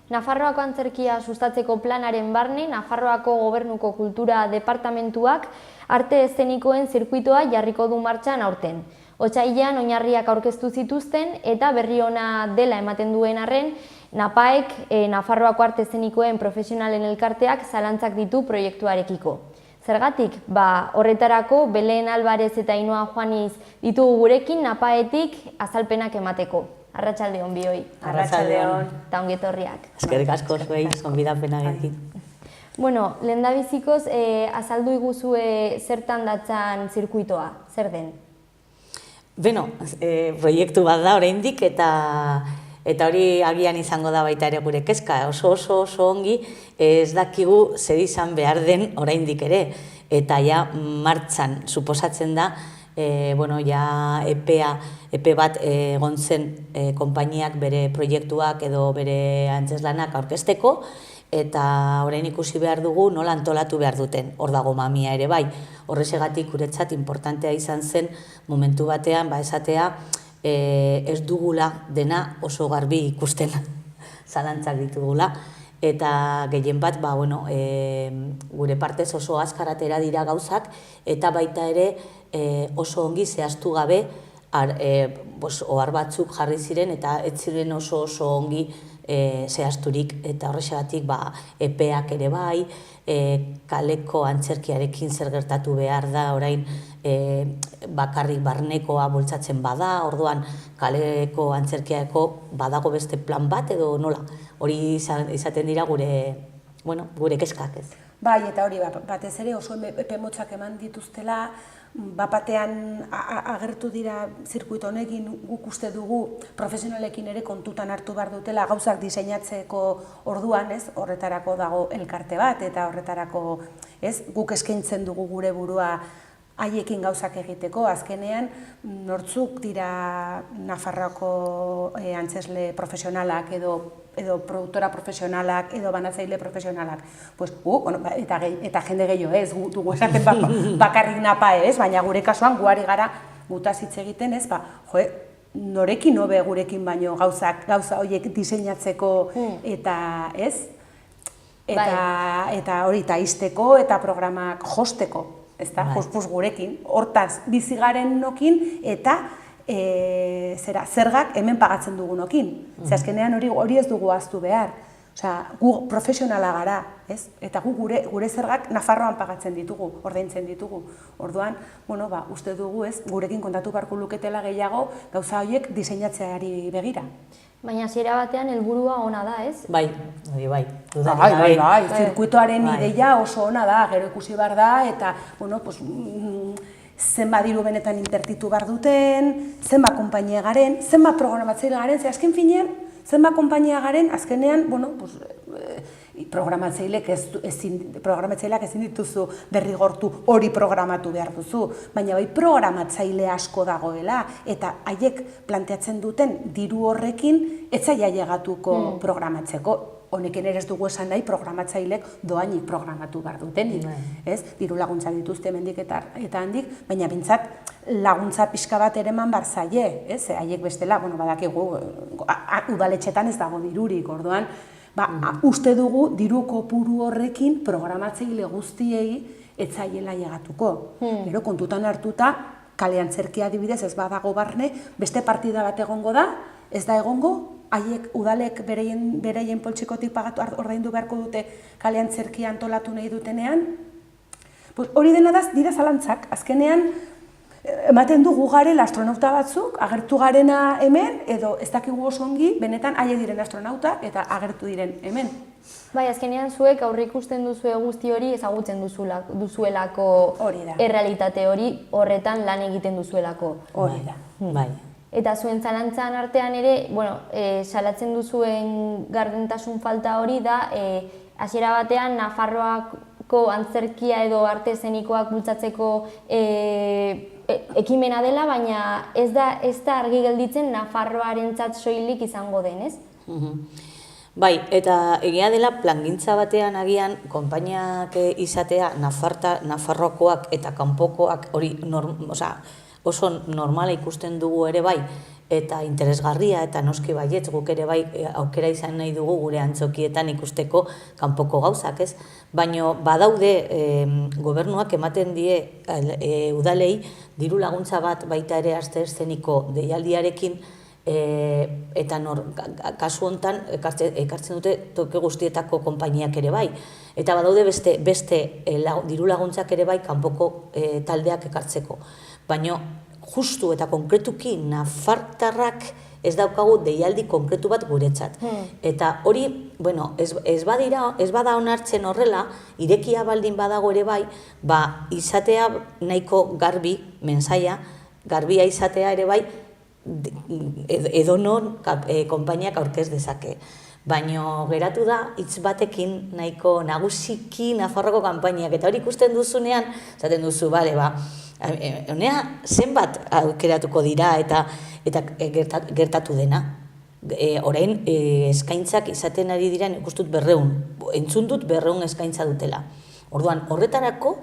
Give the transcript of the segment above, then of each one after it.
Nafarroako antzerkia sustatzeko planaren barne, Nafarroako Gobernuko Kultura Departamentuak arte eszenikoen zirkuitoa jarriko du martxan aurten. Otsailean oinarriak aurkeztu zituzten eta berri ona dela ematen duen arren, NAPAek, Nafarroako arte eszenikoen profesionalen elkarteak zalantzak ditu proiektuarekiko. Zergatik, horretarako Belen Alvarez eta Ainhoa Juaniz ditugu gurekin NAPAetik azalpenak emateko. Arratsaldeon bioi. Arratsaldeon. Eta ongi etorriak. Eskerrik asko zuei gonbidapena egin. Bueno, lehendabizikoz azaldu iguzue zertan datzan zirkuitoa, zer den? Beno, proiektu bat da oraindik eta hori agian izango da baita ere gure kezka. Oso ongi ez dakigu zer izan behar den oraindik ere. Eta ja martxan suposatzen da, epe bat egon zen konpainiak bere proiektuak edo bere antzeslanak aurkezteko, eta orain ikusi behar dugu nola antolatu behar duten. Hor dago mamia ere bai. Horrexegatik guretzat importantea izan zen momentu batean esatea ez dugula dena oso garbi ikusten zalantzak ditugula. Eta gehien bat, gure partez oso azkar atera dira gauzak, eta baita ere oso ongi zehaztu gabe ohar batzuk jarri ziren eta ez ziren oso ongi zehazturik, eta horrexegatik epeak ere bai, kaleko antzerkiarekin zer gertatu behar da, orain bakarrik barnekoa bultzatzen bada, orduan kaleko antzerkiako badago beste plan bat edo nola, hori izaten dira gure keskak ez. Bai, eta hori batez ere oso epe motzak eman dituztela, batean agertu dira zirkuito honekin, guk uste dugu profesionalekin ere kontutan hartu behar dutela gauzak diseinatzeko orduan, horretarako dago elkarte bat, eta horretarako guk eskaintzen dugu gure burua haiekin gauzak egiteko. Azkenean, nortzuk dira Nafarroako antzesle profesionalak edo produktora profesionalak edo banatzaile profesionalak. Eta jende gehiago ez, dugu esaten bakarrik NAPA ez, baina gure kasuan guari gara gutaz hitz egiten ez, norekin hobe gurekin baino gauza horiek diseinatzeko eta ez, eta hori eta izteko eta programak josteko. Ez da, gurekin, hortaz bizigaren nokin eta zergak hemen pagatzen dugunokin. Azkenean hori ez dugu ahaztu behar. Gu profesionala gara, eta gu gure zergak Nafarroan pagatzen ditugu, ordaintzen ditugu. Orduan, uste dugu gurekin kontatu beharko luketela gehiago gauza horiek diseinatzeari begira. Baina hasiera batean helburua ona da, ez? Bai. Zirkuitoaren ideia oso ona da, gero ikusi behar da, eta zenbat diru benetan inbertitu behar duten, zenbat konpainia garen, zenbat programatzaile garen, ze azken finean, zenbat konpainia garen, azkenean, programatzaileak ezin dituzu derrigortu hori programatu behar duzu, baina bai programatzaile asko dagoela, eta haiek planteatzen duten diru horrekin ez zaila llegatuko programatzeko. Honekin ere ez dugu esan nahi programatzaileek doainik programatu behar duten, diru laguntza dituzte hemendik eta handik, baina bintzat laguntza pixka bat ere eman behar zaie, haiek bestela, badakigu, udaletxetan ez dago dirurik, orduan, uste dugu diru kopuru horrekin programatzaile guztiei ez zaiela llegatuko. Gero kontutan hartuta, kale antzerkia adibidez ez badago barne, beste partida bat egongo da, ez da egongo, haiek udalek bereien poltsikotik pagatu ordaindu beharko dute kale antzerkia antolatu nahi dutenean. Hori dena dira zalantzak, azkenean ematen dugu garela astronauta batzuk, agertu garena hemen, edo ez dakigu oso ongi, benetan haiek diren astronauta eta agertu diren hemen. Bai, azkenean zuek aurreikusten duzue guzti hori ezagutzen duzuelako errealitate hori, horretan lan egiten duzuelako. Hori da. Bai. Eta zuen zalantzan artean ere, salatzen duzuen gardentasun falta hori da, hasiera batean Nafarroako antzerkia edo arte eszenikoak bultzatzeko ekimena dela, baina ez da argi gelditzen Nafarroarentzat soilik izango den, ez? Bai, eta egia dela plangintza batean agian konpainiak izatea Nafarroakoak eta kanpokoak oso normala ikusten dugu ere bai, eta interesgarria, eta noski baietz guk ere bai aukera izan nahi dugu gure antzokietan ikusteko kanpoko gauzak, ez? Baina badaude gobernuak ematen die udalei diru laguntza bat baita ere aste eszeniko deialdiarekin, eta kasu hontan ekartzen dute toki guztietako konpainiak ere bai. Eta badaude beste diru laguntzak ere bai kanpoko taldeak ekartzeko. Baina justu eta konkretuki nafartarrak ez daukagu deialdi konkretu bat guretzat. Eta hori, bueno, ez bada onartzen horrela, irekia baldin badago ere bai, izatea nahiko garbi, mensaia, garbia izatea ere bai, edonon konpainiak aurkez dezake. Baina geratu da, hitz batekin nahiko nagusiki Nafarroko kanpainiak, eta hori ikusten duzunean, zaten duzu, bale, honea zenbat aukeratuko dira eta gertatu dena. Orain eskaintzak izaten ari diren ikustut 200, entzun dut 200 eskaintza dutela. Orduan, horretarako,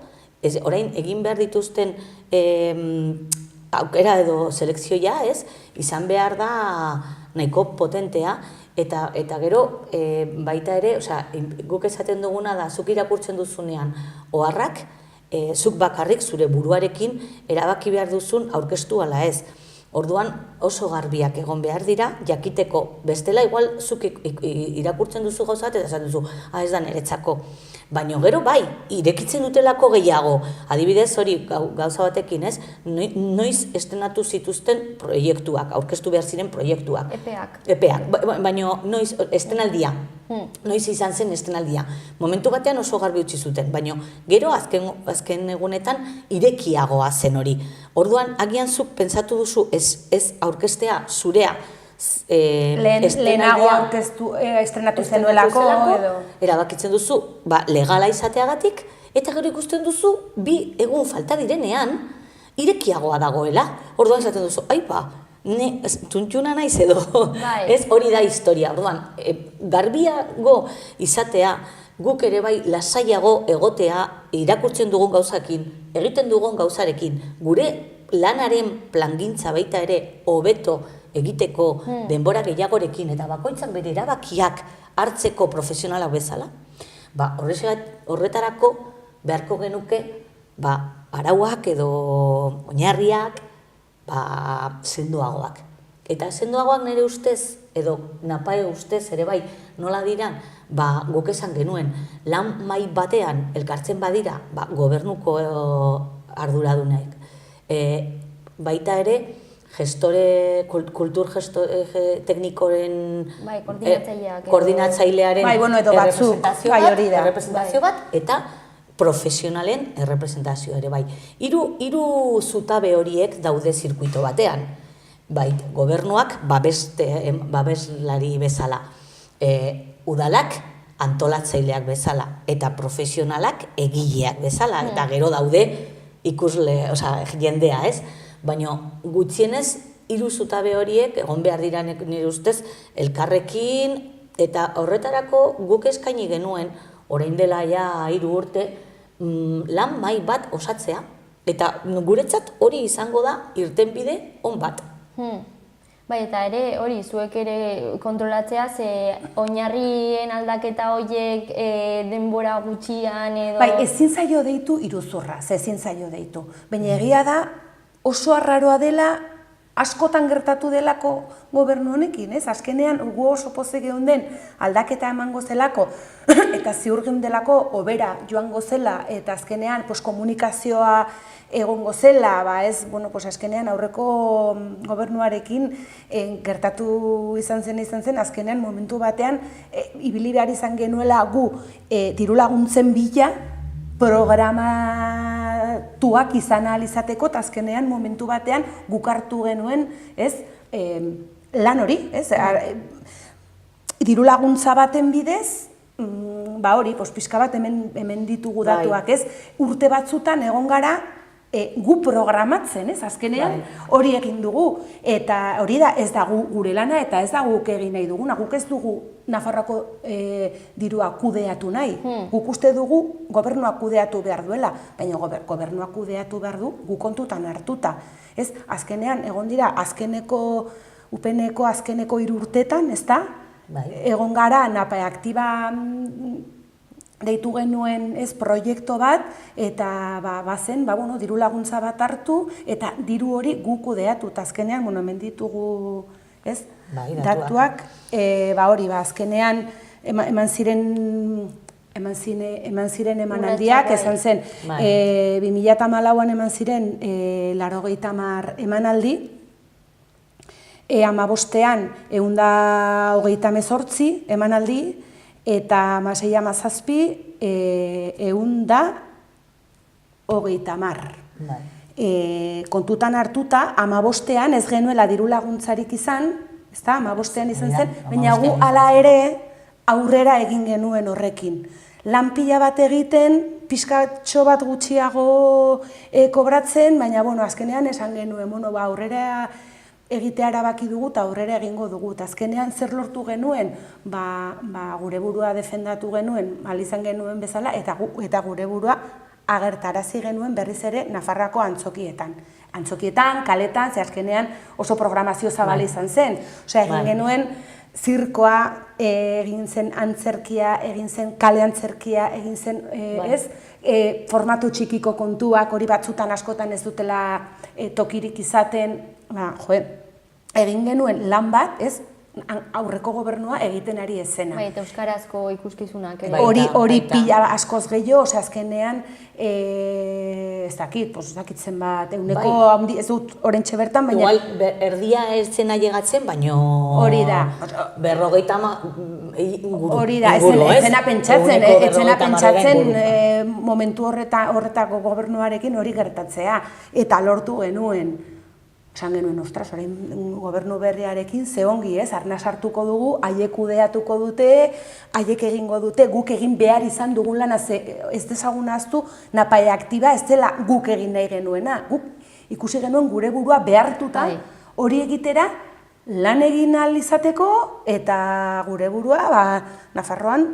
orain egin behar dituzten aukera edo selekzioa, izan behar da nahiko potentea, eta gero baita ere, guk esaten duguna da, zuk irakurtzen duzunean oharrak, zuk bakarrik zure buruarekin erabaki behar duzun aurkeztu ala ez. Orduan oso garbiak egon behar dira, jakiteko bestela igual zuk irakurtzen duzu gauzat eta esan duzu, ez da niretzako. Baina gero bai, irekitzen dutelako gehiago, adibidez hori gauza batekin ez, noiz estrenatu zituzten proiektuak, aurkeztu behar ziren proiektuak. Epeak, baina noiz estrenaldia, noiz izan zen estrenaldia. Momentu batean oso garbi utzi zuten, baina gero azken egunetan irekiagoa zen hori. Orduan, agian zuk pentsatu duzu ez aurkestea zurea, lehenago estrenatu zenuelako edo erabakitzen duzu legala izateagatik, eta gero ikusten duzu 2 egun falta direnean irekiagoa dagoela. Orduan esaten duzu, tuntxuna naiz edo, ez hori da historia. Orduan, garbiago izatea, guk ere bai lasaiago egotea irakurtzen dugun gauzakin, egiten dugun gauzarekin, gure lanaren plangintza baita ere hobeto egiteko denbora gehiagorekin eta bakoitzak bere erabakiak hartzeko profesionalak bezala, horretarako beharko genuke arauak edo oinarriak sendoagoak. Eta sendoagoak nire ustez, edo napae ustez ere bai, nola diran, guk esan genuen, lan mai batean elkartzen badira, gobernuko arduradunek. Baita ere, kultur teknikoren koordinatzailearen errepresentazio bat, eta profesionalen errepresentazio ere bai. Hiru zutabe horiek daude zirkuito batean. Gobernuak babeslari bezala, udalak antolatzaileak bezala, eta profesionalak egileak bezala, eta gero daude ikusle, jendea, ez? Baina gutxienez, 3 zutabe horiek, egon behar dira nire ustez, elkarrekin, eta horretarako guk eskaini genuen, orain dela 3 urte, lan mai bat osatzea, eta guretzat hori izango da irtenbide on bat. Eta ere, hori, zuek ere kontrolatzea, ze oinarrien aldaketa horiek denbora gutxian edo... Ezin zaio deitu iruzurra, ezin zaio deitu. Baina egia da, oso arraroa dela, askotan gertatu delako gobernu honekin, ez? Azkenean, gu oso pozik geunden aldaketa emango zelako, eta ziur delako hobera joango zela, eta azkenean komunikazioa egongo zela, azkenean aurreko gobernuarekin gertatu izan zen, azkenean momentu batean, ibili behar izan genuela gu diru laguntzen bila, programatuak izan ahal izateko, eta azkenean momentu batean guk hartu genuen lan hori, diru laguntza baten bidez, pixka bat hemen ditugu datuak, urte batzutan egon gara gu programatzen, azkenean hori egin dugu, eta hori da ez da gure lana eta ez da guk egin nahi duguna, guk ez dugu Nafarroako dirua kudeatu nahi, guk uste dugu gobernuak kudeatu behar duela, baina gobernuak kudeatu behar du guk kontutan hartuta. Azkenean, egon dira, UPN-eko azkeneko 3 urtetan, egon gara NAPAE aktiba deitu genuen proiektu bat, eta bazen, diru laguntza bat hartu, eta diru hori gu kudeatu, eta azkenean, hemen ditugu, datuak, hori, azkenean, eman ziren emanaldiak, esan zen, 2014an eman ziren 80 emanaldi, 15ean 128 emanaldi, eta 16-17 130. Kontutan hartuta, 15ean ez genuela diru laguntzarik izan, 15ean izan zen, baina gu hala ere aurrera egin genuen horrekin. Lan pila bat egiten, pixkatxo bat gutxiago kobratzen, baina azkenean esan genuen, aurrera egitea erabaki dugu eta aurrera egingo dugu. Azkenean zer lortu genuen, gure burua defendatu genuen, izan genuen bezala, eta gure burua agertarazi genuen berriz ere Nafarroako antzokietan. Antzokietan, kaletan, ze azkenean oso programazio zabala izan zen. Egin genuen zirkoa, egin zen antzerkia, egin zen kale antzerkia, egin zen, formatu txikiko kontuak, hori batzutan askotan ez dutela tokirik izaten, egin genuen lan bat, aurreko gobernua egiten ari ezena. Eta euskarazko ikuskizunak. Hori pila askoz gehiago, azkenean, ez dakit zenbat, eguneko handi, ez dut orentxe bertan, baina... Igual, erdia ez zena llegatzen, baina... Hori da. 50 inguru. Hori da, ez zena pentsatzen momentu horretako gobernuarekin hori gertatzea. Eta lortu genuen. Esan genuen, ostras, orain gobernu berriarekin ze ongi, arna sartuko dugu, haiek kudeatuko dute, haiek egingo dute, guk egin behar izan dugun lana, ez dezagun ahaztu, NAPAE aktiba ez dela guk egin nahi genuena. Guk ikusi genuen gure burua behartuta hori egitera lan egin ahal izateko, eta gure burua Nafarroan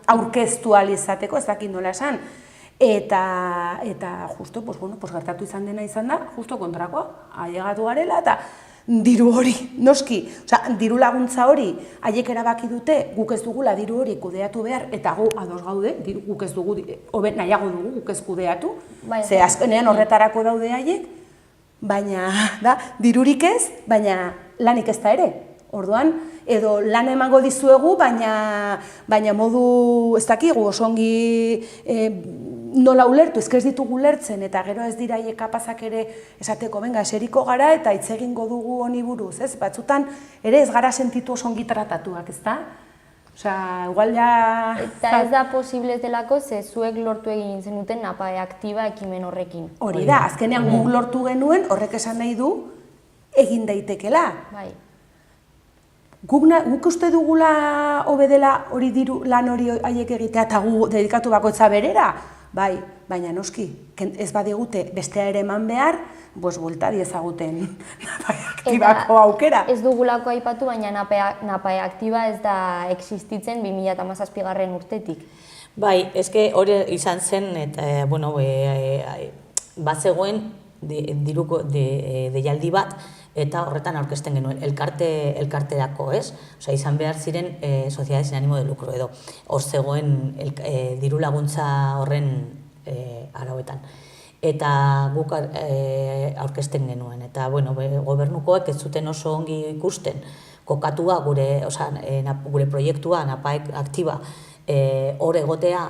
aurkeztu ahal izateko, ez dakit nola esan. Eta justo, gertatu izan dena izan da, justo kontrakoa, ailegatu garela, eta diru hori, noski, diru laguntza hori, haiek erabaki dute, guk ez dugula diru hori kudeatu behar, eta gu ados gaude, guk ez dugu, nahiago dugu, guk ez kudeatu, ze azkenean horretarako daude haiek, baina, dirurik ez, baina lanik ez da ere. Orduan, edo lan emango dizuegu, baina modu, ez dakigu, osongi nola ulertu, ez ditugu ulertzen, eta gero ez dira haiek kapazak ere esateko, benga, eseriko gara eta hitz egingo dugu honi buruz, ez? Batzutan ere ez gara sentitu osongi tratatuak, ez da? Igual ja... Eta ez da posible ez delako, ze zuek lortu egin zenuten NAPAE aktiba ekimen horrekin. Hori da, azkenean guk lortu genuen, horrek esan nahi du, egin daitekela. Bai. Guk uste dugula hobe dela hori diru lan hori haiek egitea eta gu dedikatu bakoitza berera? Bai, baina noski, ez badigute bestea ere eman behar, buelta diezaguten NAPAE aktibako aukera. Ez dugulako aipatu, baina NAPAE aktiba ez da existitzen 2017 urtetik. Bai, eske hori izan zen, eta, bazegoen diruko deialdi bat, eta horretan aurkezten genuen, elkarterako, ez? Izan behar ziren sociedades sin ánimo de lucro, edo hor zegoen diru laguntza horren arauetan. Eta guk aurkezten genuen, eta gobernukoek ez zuten oso ongi ikusten, kokatua gure proiektua, NAPAE aktiba, hor egotea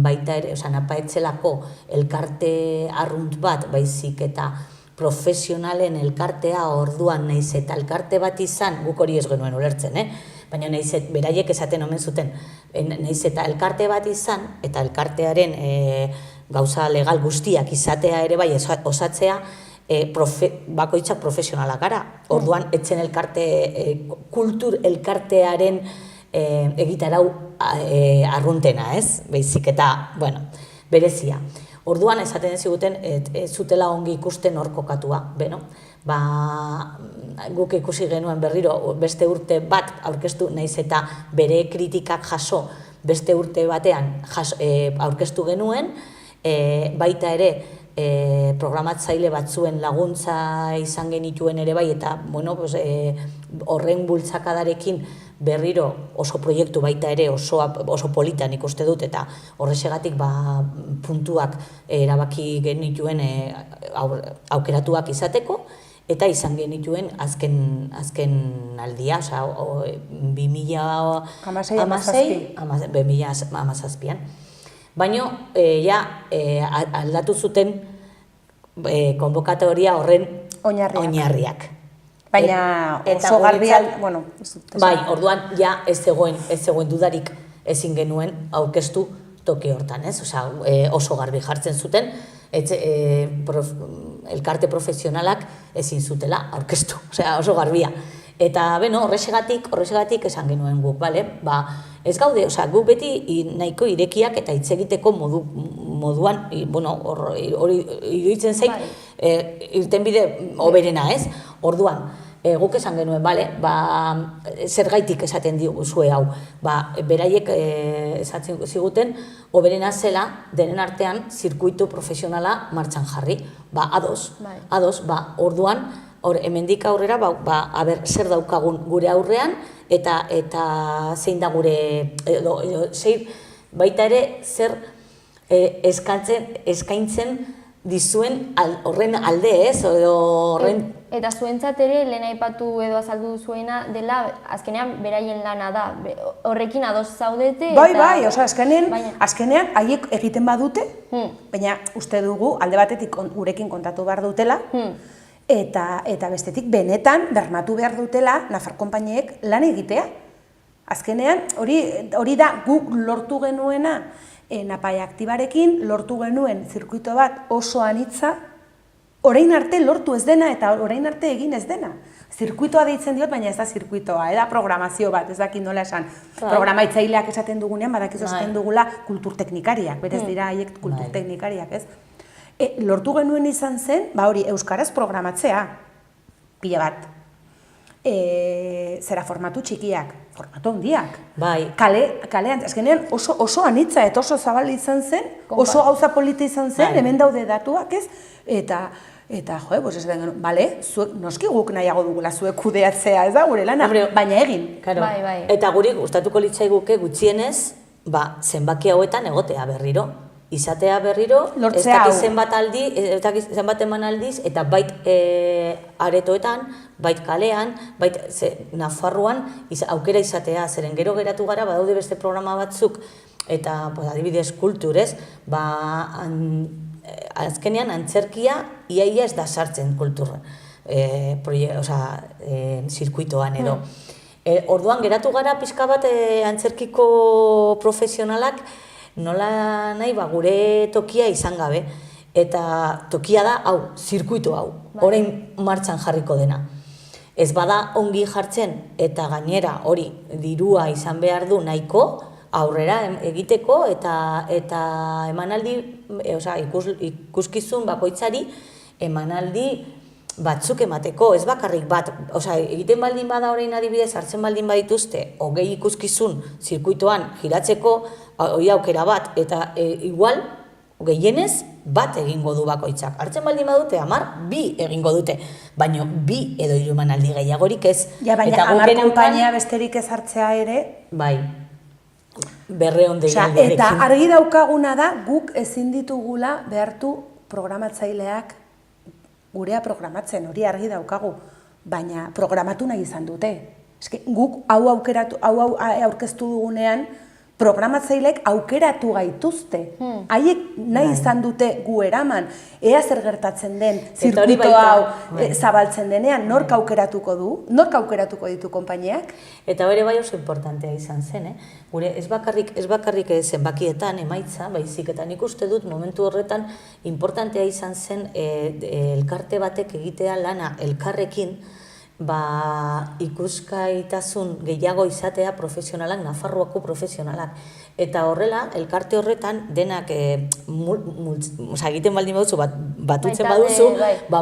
baita ere, NAPAE etzelako elkarte arrunt bat, baizik eta profesionalen elkartea orduan nahiz eta elkarte bat izan, guk hori ez genuen ulertzen, baina nahiz eta beraiek esaten omen zuten, nahiz eta elkarte bat izan, eta elkartearen gauza legal guztiak izatea ere bai osatzea, bakoitzak profesionalak gara. Orduan, etzen kultur elkartearen egitarau arruntena, ez? Baizik eta, berezia. Orduan esaten ziguten ez zutela ongi ikusten hor kokatua, beno. Guk ikusi genuen berriro beste urte bat aurkeztu, naiz eta bere kritikak jaso beste urte batean aurkeztu genuen, baita ere programatzaile batzuen laguntza izan genituen ere bai, eta horren bultzakadarekin berriro oso proiektu baita ere oso politan ikuste dut, eta horrexegatik puntuak erabaki genituen aukeratuak izateko, eta izan genituen azken aldia, 2017an. Baina, aldatu zuten konbokatoria horren oinarriak. Baina oso garbian, bai, orduan ja ez zegoen dudarik ezin genuen aurkeztu toki hortan, ez? Oso garbi jartzen zuten, elkarte profesionalak ezin zutela aurkeztu, oso garbia. Eta, horrexegatik esan genuen guk, ez gaude, guk beti nahiko irekiak eta hitz egiteko moduan, hori iruditzen zait, irtenbide hoberena, ez? Orduan, guk esan genuen, zergaitik esaten diguzue hau, beraiek esaten ziguten, hoberena zela denen artean zirkuitu profesionala martxan jarri, ados, orduan, hemendik aurrera, zer daukagun gure aurrean, eta zein da gure, baita ere, zer eskaintzen dizuen horren alde, ez? Eta zuentzat ere, lehen aipatu edo azaldu duzuena dela, azkenean beraien lana da, horrekin ados zaudete? Bai, azkenean haiek egiten badute, baina uste dugu alde batetik gurekin kontatu behar dutela, eta bestetik benetan bermatu behar dutela Nafar konpainiek lan egitea. Azkenean, hori da guk lortu genuena Napai Aktibarekin, lortu genuen zirkuito bat oso anitza, orain arte lortu ez dena eta orain arte egin ez dena. Zirkuitoa deitzen diot, baina ez da zirkuitoa, da programazio bat, ez dakit nola esan. Programaitzaileak esaten dugunean, badakizu esaten dugula kulturteknikariak, berez dira haiek kulturteknikariak, ez? Lortu genuen izan zen, euskaraz programatzea, pila bat. Zera formatu txikiak, formatu handiak. Kalean, azkenean oso anitza eta oso zabal izan zen, oso gauza polita izan zen, hemen daude datuak, ez? Eta, ez da genuen, noski guk nahiago dugula zuek kudeatzea, ez da gure lana, baina egin. Eta guri gustatuko litzaiguke gutxienez, zenbaki hauetan egotea berriro. Izatea berriro, ez dakiz zenbat eman aldiz, eta bait aretoetan, bait kalean, bait Nafarroan aukera izatea, zeren gero geratu gara, badaude beste programa batzuk, eta adibidez kulturez, azkenean antzerkia iaia ez da sartzen kultur zirkuitoan edo. Orduan geratu gara pixka bat antzerkiko profesionalak, nola nahi gure tokia izan gabe, eta tokia da hau, zirkuito hau, orain martxan jarriko dena. Ez bada ongi jartzen eta gainera hori dirua izan behar du nahiko, aurrera egiteko eta emanaldi, ikuskizun bakoitzari emanaldi batzuk emateko, ez bakarrik bat, egiten baldin bada orain adibidez, hartzen baldin badituzte, 20 ikuskizun zirkuitoan giratzeko, hori aukera bat, eta igual, gehienez, bat egingo du bakoitzak. Hartzen baldin badute, 10, 2 egingo dute, baina 2 edo 3 emanaldi gehiagorik ez. Baina 10 konpainia besterik ez hartzea ere. Bai, berreon deialdiarekin. Eta argi daukaguna da, guk ezin ditugula behartu programatzaileak gurea programatzen, hori argi daukagu, baina programatu nahi izan dute. Guk hau aurkeztu dugunean, programatzaileek aukeratu gaituzte. Haiek nahi izan dute gu eraman, ea zer gertatzen den zirkuito hau zabaltzen denean, nork aukeratuko ditu konpainiak? Eta bere bai oso importantea izan zen, gure ez bakarrik zenbakietan emaitza, baizik eta nik uste dut momentu horretan importantea izan zen elkarte batek egitea lana elkarrekin, ikuskaitasun gehiago izatea profesionalak, Nafarroako profesionalak. Eta horrela, elkarte horretan denak egiten baldin baduzu, batutzen baduzu,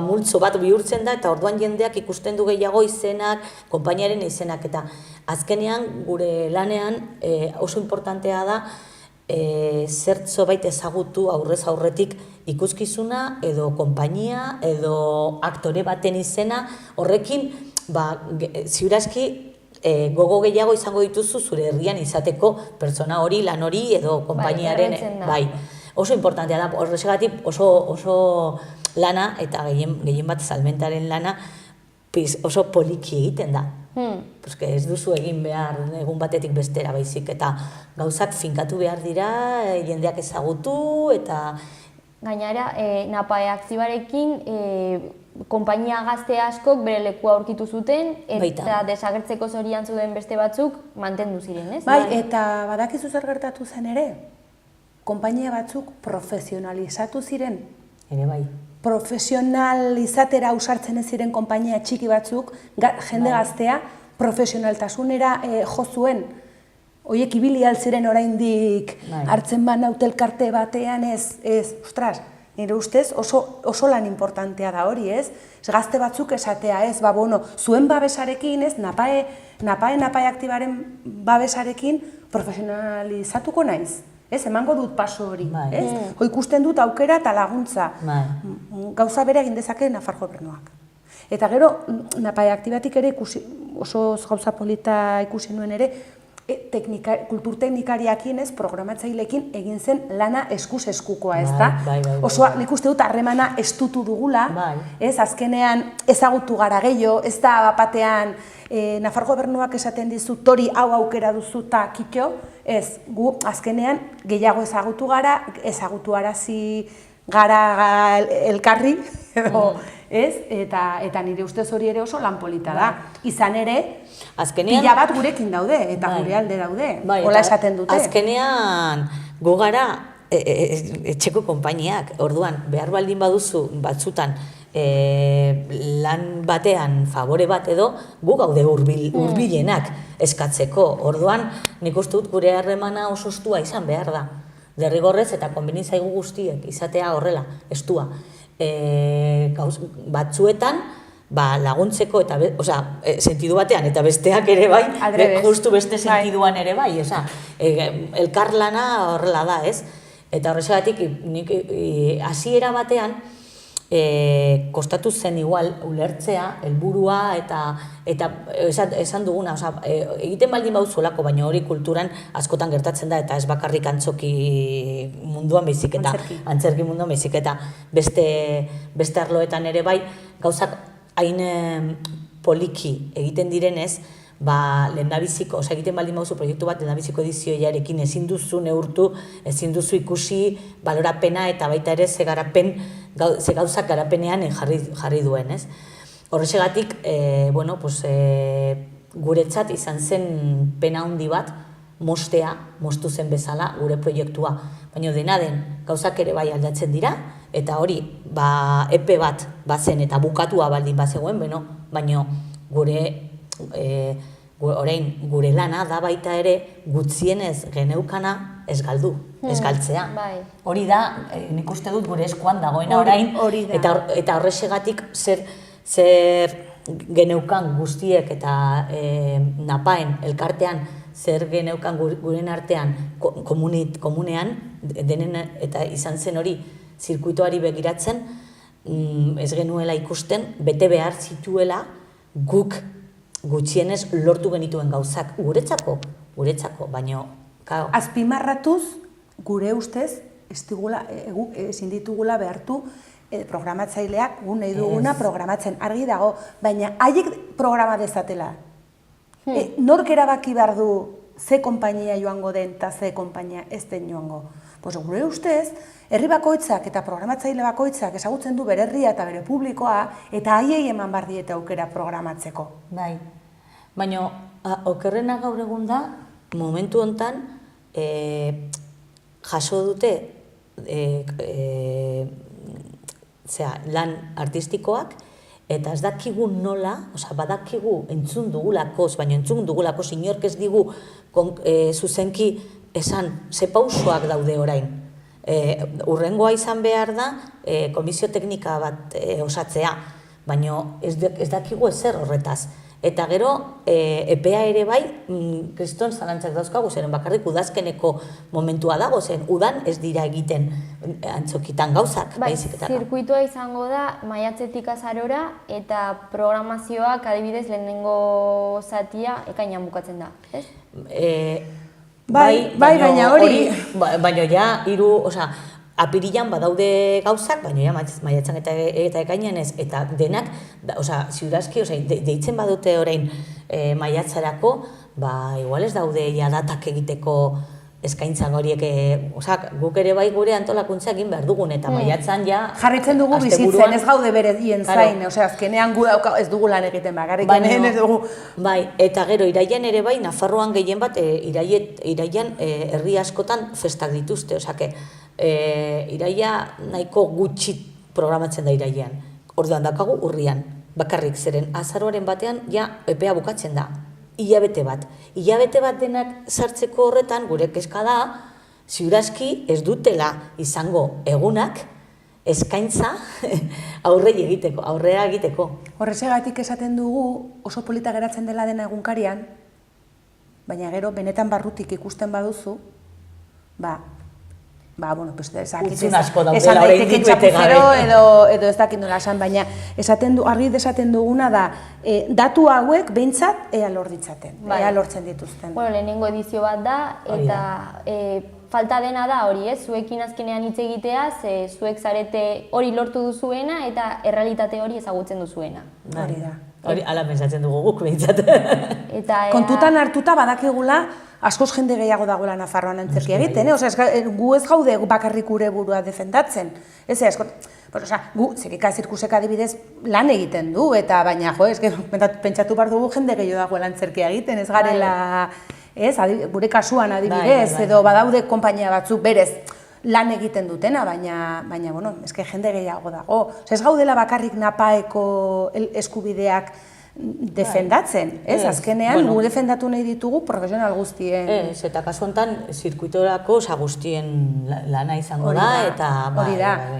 multzo bat bihurtzen da, eta orduan jendeak ikusten du gehiago izenak, konpainiaren izenak. Eta azkenean gure lanean oso importantea da zertzo baita ezagutu aurrez aurretik ikuskizuna edo konpainia edo aktore baten izena, horrekin ziurazki gogo gehiago izango dituzu zure herrian izateko pertsona hori, lan hori edo konpainiaren, oso importantea da, horregatik oso lana eta gehien bat salmentaren lana oso poliki egiten da. Ez duzu egin behar egun batetik bestera baizik, eta gauzak finkatu behar dira, jendeak ezagutu, eta... Gainera, Napae aktibarekin konpainia gazte askok bere lekua aurkitu zuten, eta desagertzeko zorian zuden beste batzuk mantendu ziren, ez? Bai, eta badakizu zer gertatu zen ere? Konpainia batzuk profesionalizatu ziren. Ere bai. Profesionalizatera ausartzen ez ziren konpainia txiki batzuk, jende gaztea, profesionaltasunera jo zuen. Hoiek ibili altziren oraindik hartzen banaute elkarte batean ostras, nire ustez oso lan importantea da hori, ez? Gazte batzuk esatea, ez, zuen babesarekin, ez, Napae aktibaren babesarekin profesionalizatuko naiz. Ez, emango dut paso hori, ez? Ikusten dut aukera eta laguntza. Gauza bere egin dezake Nafar gobernuak. Eta gero, Napae aktibatik ere oso gauza polita ikusi nuen ere, kulturteknikariakin, ez, programatzailekin egin zen lana eskuz eskukoa, ez da? Osoa, nik uste dut harremana estutu dugula, ez, azkenean ezagutu gara gehiago, ez da batean Nafar gobernuak esaten dizu tori hau aukera duzu eta kitxo, ez, gu azkenean gehiago ezagutu gara, ezagutu arazi gara elkarri, ez, eta nire ustez hori ere oso lan polita da. Izan ere, pila bat gurekin daude, eta gure alde daude, hola esaten dute. Azkenean, gu gara etxeko konpainiak, orduan, behar baldin baduzu batzutan, lan batean favore bat edo, gu gaude hurbilenak eskatzeko. Orduan, nik uste dut gure harremana oso estua izan behar da. Derrigorrez eta konbeni zaigu guztiek izatea horrela, estua. Batzuetan, laguntzeko, sentidu batean, eta besteak ere bai, justu beste sentiduan ere bai, elkarlana horrela da, ez? Eta horrexegatik, nik hasiera batean, kostatu zen igual ulertzea, helburua eta esan duguna, egiten baldin bauzulako, baina hori kulturan askotan gertatzen da, eta ez bakarrik antzoki munduan baizik eta antzerki munduan baizik eta beste arloetan ere bai, gauzak hain poliki egiten direnez, lehendabiziko, egiten baldin bauzu proiektu bat lehendabiziko edizioiarekin ezin duzu neurtu, ezin duzu ikusi balorapena eta baita ere ze gauzak garapenean jarri duen, ez? Horrexegatik, guretzat izan zen pena handi bat, moztu zen bezala gure proiektua. Baina dena den, gauzak ere bai aldatzen dira, eta hori, epe bat bazen eta bukatua baldin bazegoen, baina orain gure lana da baita ere gutxienez geneukana ez galdu, ez galtzea. Hori da, nik uste dut gure eskuan dagoena orain, eta horrexegatik zer geneukan guztiek eta Napaen elkartean zer geneukan guren artean komunean, eta izan zen hori zirkuitoari begiratzen, ez genuela ikusten, bete behar zituela guk gutxienez lortu genituen gauzak guretzako, baina... Azpimarratuz, gure ustez, ezin ditugula behartu programatzaileak gu nahi duguna programatzen, argi dago, baina haiek programa dezatela. Nork erabaki behar du ze konpainia joango den eta ze konpainia ez den joango. Gure ustez, herri bakoitzak eta programatzaile bakoitzak ezagutzen du bere herria eta bere publikoa, eta haiei eman behar diete aukera programatzeko. Bai, baina okerrena gaur egun da, momentu hontan, jaso dute lan artistikoak eta ez dakigu nola, badakigu entzun dugulako, baina entzun dugulako inork ez digu zuzenki esan ze pausoak daude orain. Urrengoa izan behar da komisio teknika bat osatzea, baina ez dakigu ezer horretaz. Eta gero, epea ere bai, kriston zalantzak dauzkagu, zeren bakarrik udazkeneko momentua dago, zen udan ez dira egiten antzokitan gauzak. Zirkuitoa izango da maiatzetik azarora eta programazioak adibidez lehenengo zatia ekainan bukatzen da, ez? Bai, baina hori... Baina ja, apirilan badaude gauzak, baina ja maiatzan eta ekainan ez, eta denak, ziurazki, deitzen badute orain maiatzarako, igual ez daude ja datak egiteko eskaintzak horiek, guk ere bai gure antolakuntza egin behar dugun, eta maiatzan ja... Jarritzen dugu bizitzen, ez gaude bere dien zain, azkenean gu ez dugu lan egiten bakarrik, ez dugu... Bai, eta gero, iraian ere bai, Nafarroan gehien bat, iraian herri askotan festak dituzte, iraia nahiko gutxi programatzen da iraian. Orduan dakagu urrian, bakarrik zeren azaroaren batean ja epea bukatzen da. Hilabete bat denak sartzeko horretan gure kezka da, ziurazki ez dutela izango egunak eskaintza aurrera egiteko. Horrexegatik esaten dugu oso polita geratzen dela dena egunkarian, baina gero benetan barrutik ikusten baduzu, Utzun asko daudela oraindik bete gabe. Edo ez dakit nola esan, baina argi esaten duguna da, datu hauek behintzat ea lor ditzaten, ea lortzen dituzten. Lehenengo edizio bat da, eta falta dena da hori, zuekin azkenean hitz egitea, zuek zarete hori lortu duzuena eta errealitate hori ezagutzen duzuena. Hori da. Hori ala pensatzen dugu guk behintzat. Kontutan hartuta badakigula askoz jende gehiago dagoela Nafarroan antzerki egiten, gu ez gaude bakarrik gure burua defendatzen. Gu zirika zirkusek adibidez lan egiten du, eta baina pentsatu behar dugu jende gehiago dagoela antzerki egiten, ez garela, gure kasuan adibidez, edo badaude konpainia batzuk berez lan egiten dutena, baina, jende gehiago dago. Ez gaudela bakarrik napaeko eskubideak defendatzen, ez? Azkenean, gu defendatu nahi ditugu profesional guztien. Ez, eta kasu honetan, zirkuitorako guztien lana izango da, eta bai,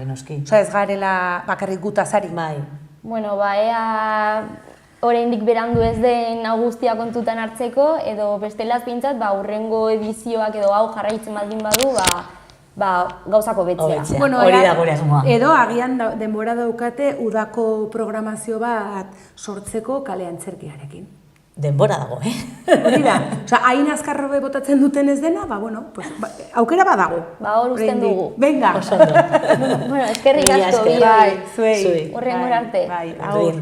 noski. Ez garela bakarrik gutazari. Bai. Ea oraindik berandu ez den guztia kontutan hartzeko, edo bestelaz pintzat, hurrengo edizioak edo hau jarraitzen baldin badu, gauzako betzea. Hori da gure asmoa. Edo agian denbora daukate udako programazio bat sortzeko kale antzerkiarekin. Denbora dago, Hori da. Hain azkarrobe botatzen duten ez dena, aukera badago. Hor usten dugu. Venga. Eskerrik asko. Zuei. Horrengora arte. Bai, agur.